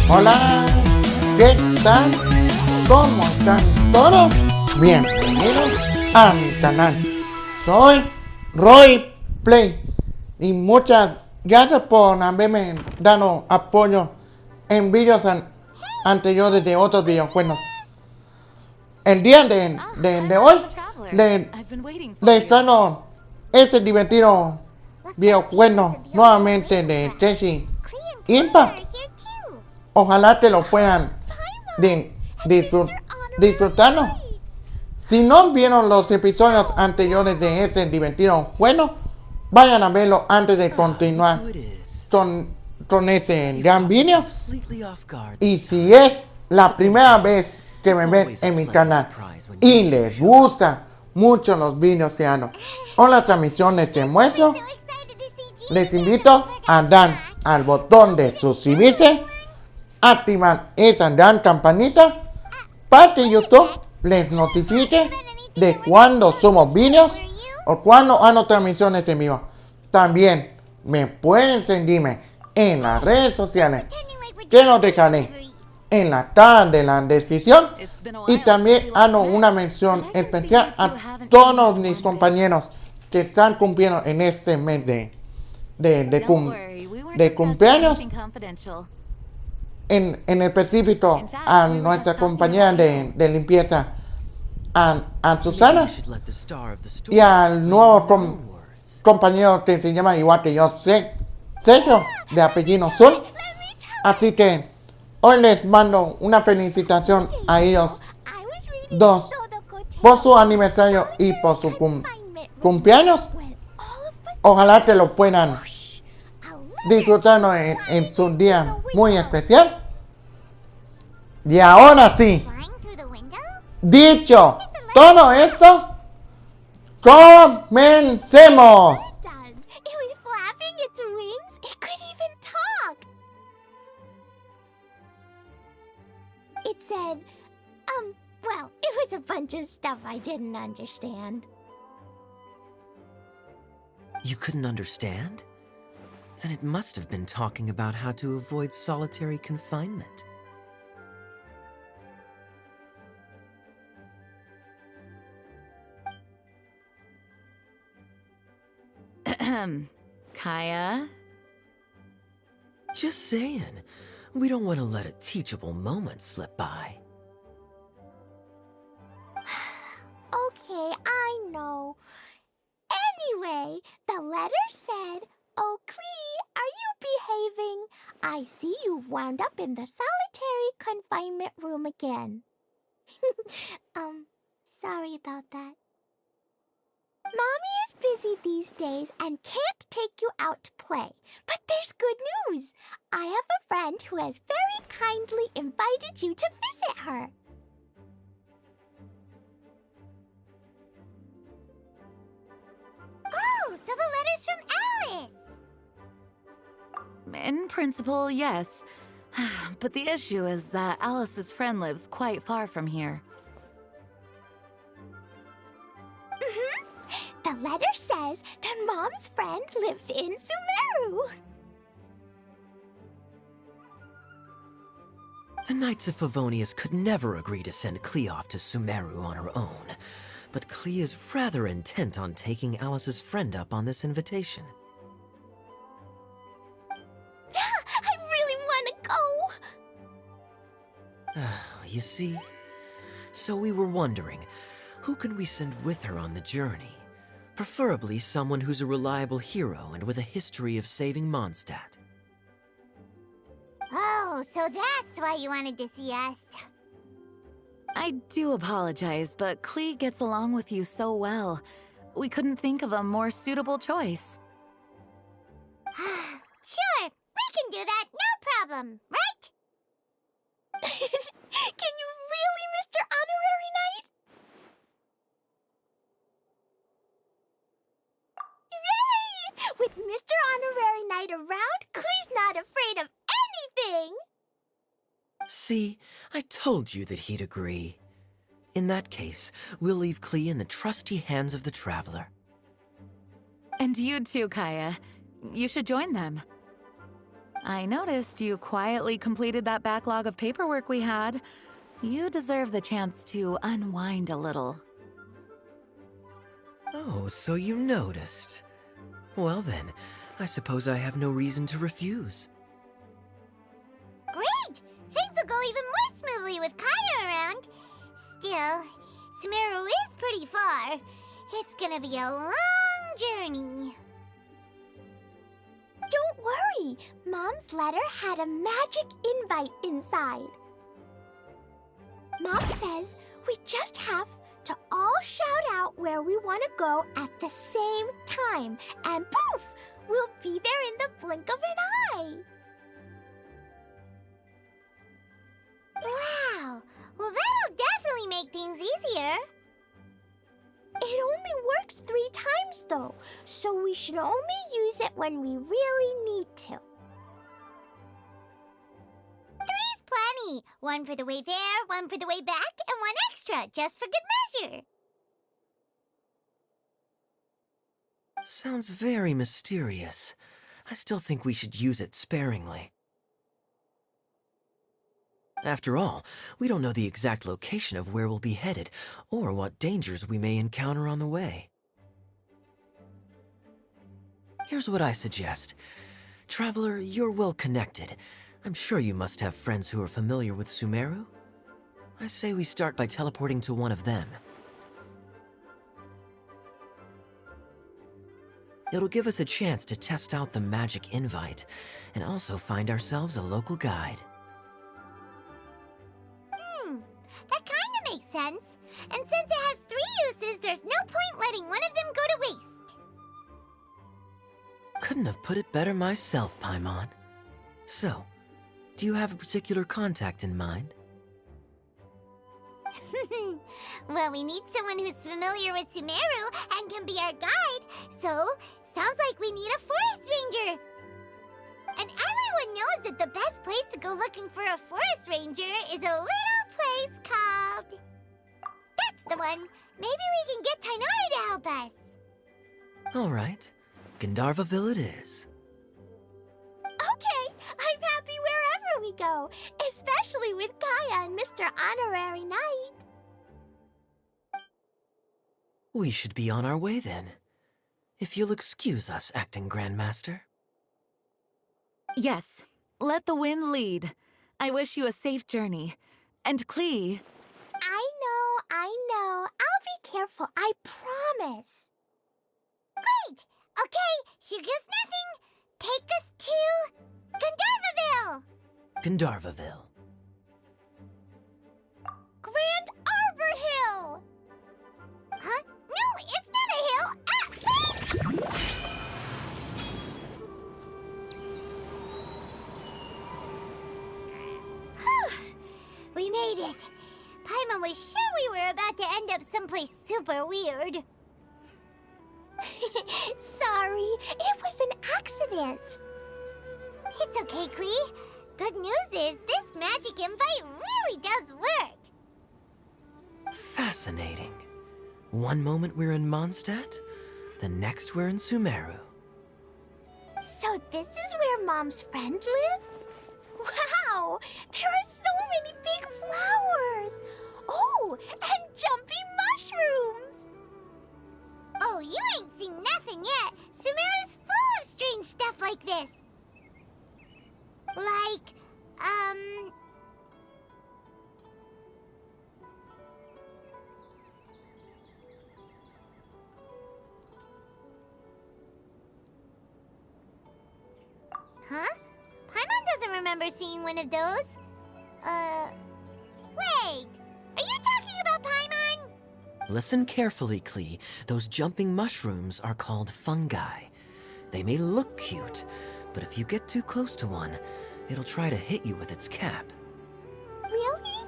Hola, ¿qué tal? ¿Cómo están todos? Bienvenidos a mi canal. Soy Roy Play y muchas gracias por haberme dado apoyo en vídeos anteriores de otros videojuegos. El día de hoy les traigo este divertido videojuego nuevamente de Genshin Impact. Ojalá que lo puedan disfrutarlo. Si no vieron los episodios anteriores de este divertido juego, vayan a verlo antes de continuar con ese gran video. Y si es la primera vez que me ven en mi canal y les gustan mucho los videos que hago o las transmisiones que muestro, les invito a dar al botón de suscribirse, activar esa gran campanita para que YouTube les notifique de cuando subo vídeos o cuando hago transmisiones en vivo. También me pueden seguirme en las redes sociales, que los dejaré en la tabla de la descripción, y también hago una mención especial a todos mis compañeros que están cumpliendo en este mes de cumpleaños. En específico a nuestra compañera de limpieza, a Susana, y al nuevo compañero que se llama igual que yo, Sergio, de apellido Sol. Así que hoy les mando una felicitación a ellos dos por su aniversario y por su cumpleaños. Ojalá que lo puedan disfrutar en su día muy especial. Y ahora sí, dicho todo esto, comencemos. It said, well, it was a bunch of stuff I didn't understand. You couldn't understand? Then it must have been talking about how to avoid solitary confinement. Kaya? Just saying. We don't want to let a teachable moment slip by. Okay, I know. Anyway, the letter said, "Oh, Klee, are you behaving? I see you've wound up in the solitary confinement room again." Sorry about that. Mommy is busy these days and can't take you out to play. But there's good news. I have a friend who has very kindly invited you to visit her. Oh, so the letter's from Alice. In principle, yes. But the issue is that Alice's friend lives quite far from here. The letter says that Mom's friend lives in Sumeru. The Knights of Favonius could never agree to send Klee off to Sumeru on her own, but Klee is rather intent on taking Alice's friend up on this invitation. Yeah, I really want to go. You see? So we were wondering, who can we send with her on the journey? Preferably someone who's a reliable hero and with a history of saving Mondstadt. Oh, so that's why you wanted to see us. I do apologize, but Klee gets along with you so well. We couldn't think of a more suitable choice. Sure, we can do that, no problem, right? Can you really, Mr. Honorary Knight? Yay! With Mr. Honorary Knight around, Klee's not afraid of anything! See, I told you that he'd agree. In that case, we'll leave Klee in the trusty hands of the Traveler. And you too, Kaya. You should join them. I noticed you quietly completed that backlog of paperwork we had. You deserve the chance to unwind a little. Oh, so you noticed. Well then, I suppose I have no reason to refuse. Great! Things will go even more smoothly with Kaya around. Still, Sumeru is pretty far. It's gonna be a long journey. Don't worry, Mom's letter had a magic invite inside. Mom says we just have to all shout out where we want to go at the same time, and poof, we'll be there in the blink of an eye. Wow! Well, that'll definitely make things easier. It only works 3 times though, so we should only use it when we really need to. 3's plenty. 1 for the way there, 1 for the way back, and 1 extra, just for good measure. Sounds very mysterious. I still think we should use it sparingly. After all, we don't know the exact location of where we'll be headed, or what dangers we may encounter on the way. Here's what I suggest. Traveler, you're well connected. I'm sure you must have friends who are familiar with Sumeru. I say we start by teleporting to one of them. It'll give us a chance to test out the magic invite, and also find ourselves a local guide. That kinda makes sense. And since it has 3 uses, there's no point letting one of them go to waste. Couldn't have put it better myself, Paimon. So, do you have a particular contact in mind? Well, we need someone who's familiar with Sumeru and can be our guide, so sounds like we need a forest ranger. And everyone knows that the best place to go looking for a forest ranger is a little place called... That's the one! Maybe we can get Tainari to help us. All right, Gandharvaville it is. Okay, I'm happy wherever we go, especially with Kaya and Mr. Honorary Knight. We should be on our way then. If you'll excuse us, Acting Grandmaster. Yes, let the wind lead. I wish you a safe journey. And Klee, I know. I'll be careful, I promise. Great! Okay, here goes nothing. Take us to... Gandharvaville! Gandharvaville. Grand Arbor Hill! Huh? No, it's not a hill! Ah, wait! Whew. We made it. Paimon was sure we were about to end up someplace super weird. Sorry, it was an accident. It's okay, Klee. Good news is this magic invite really does work. Fascinating. One moment we're in Mondstadt, the next we're in Sumeru. So this is where Mom's friend lives? Wow, there are so many big flowers. Oh, and jumping mushrooms. Oh, you ain't seen nothing yet. Sumeru's full of strange stuff like this. Like, Huh? Paimon doesn't remember seeing one of those. Wait! Are you talking about Paimon? Listen carefully, Klee. Those jumping mushrooms are called fungi. They may look cute, but if you get too close to one, it'll try to hit you with its cap. Really?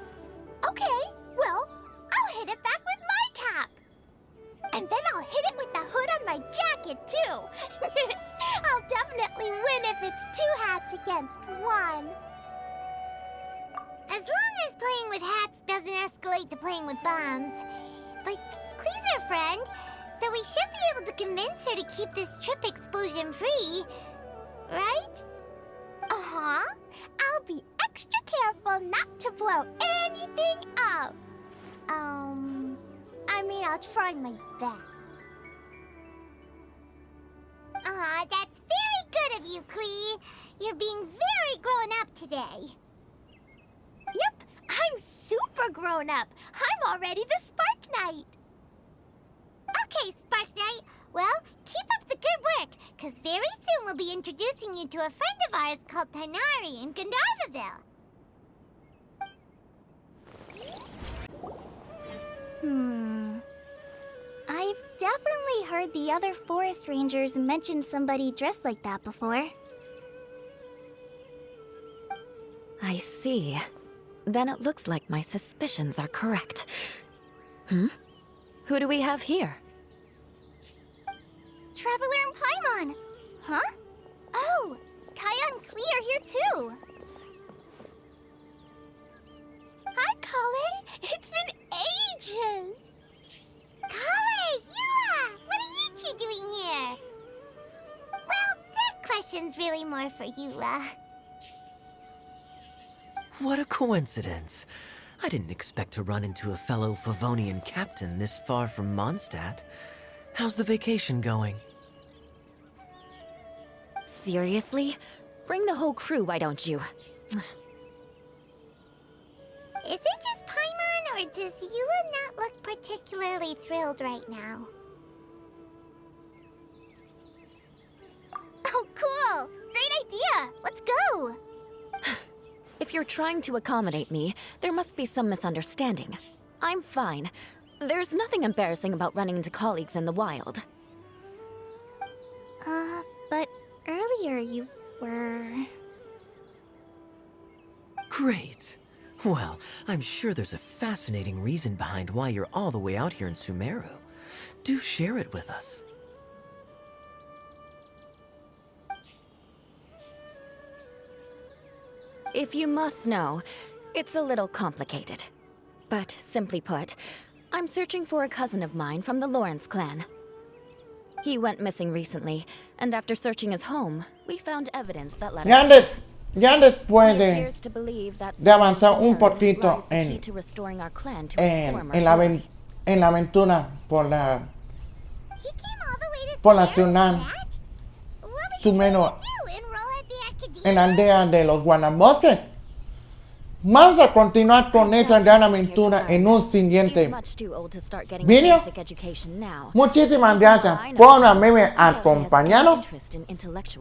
Okay, well, I'll hit it back with my cap. And then I'll hit it with the hood on my jacket, too. I'll definitely win if it's 2 hats against 1. As long as playing with hats doesn't escalate to playing with bombs. But Klee's our friend, so we should be able to convince her to keep this trip explosion-free. Right? Uh-huh. Uh-huh. I'll be extra careful not to blow anything up. I'll try my best. That's very good of you, Klee. You're being very grown up today. Yep, I'm super grown up. I'm already the Spark Knight. Okay, Spark Knight. Well, keep up the good work, because very soon we'll be introducing you to a friend of ours called Tighnari in Gandharvaville. I've definitely heard the other forest rangers mention somebody dressed like that before. I see. Then it looks like my suspicions are correct. Who do we have here? Traveler and Paimon! Huh? Oh, Kaya and Klee are here too. Hi, Kale. It's been ages. Kale, Yua! What are you two doing here? Well, that question's really more for Yua. What a coincidence. I didn't expect to run into a fellow Favonian captain this far from Mondstadt. How's the vacation going? Seriously? Bring the whole crew, why don't you? Is it just Paimon, or does Yua not look particularly thrilled right now? Oh, cool! Great idea! Let's go! If you're trying to accommodate me, there must be some misunderstanding. I'm fine. There's nothing embarrassing about running into colleagues in the wild. But earlier you were... Great. Well, I'm sure there's a fascinating reason behind why you're all the way out here in Sumeru. Do share it with us. If you must know, it's a little complicated. But simply put, I'm searching for a cousin of mine from the Lawrence clan. He went missing recently, and after searching his home, we found evidence that led us... Ya después He de appears to believe that avanzar un Sumeru poquito lies the key to restoring our clan to its former en la glory. aventura por la He came all the way to Por la Sumeru ciudad. for that? What was Sumeru. he going to do? Enroll at the en la academia? aldea de los guanabosques. Vamos a continuar con esa gran aventura en un He's siguiente much too old to start getting video. a basic education now. Muchísimas gracias por haberme acompañado.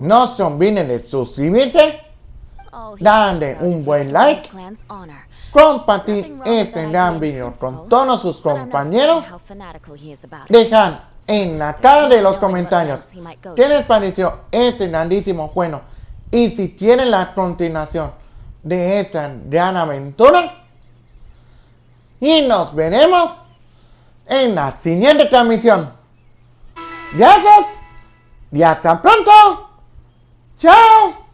No se olviden de suscribirse, darle un buen like, compartir este gran video con todos sus compañeros, dejar en la caja de los comentarios qué les pareció este grandísimo juego y si quieren la continuación de esta gran aventura. Y nos veremos en la siguiente transmisión. Gracias y hasta pronto. Chao.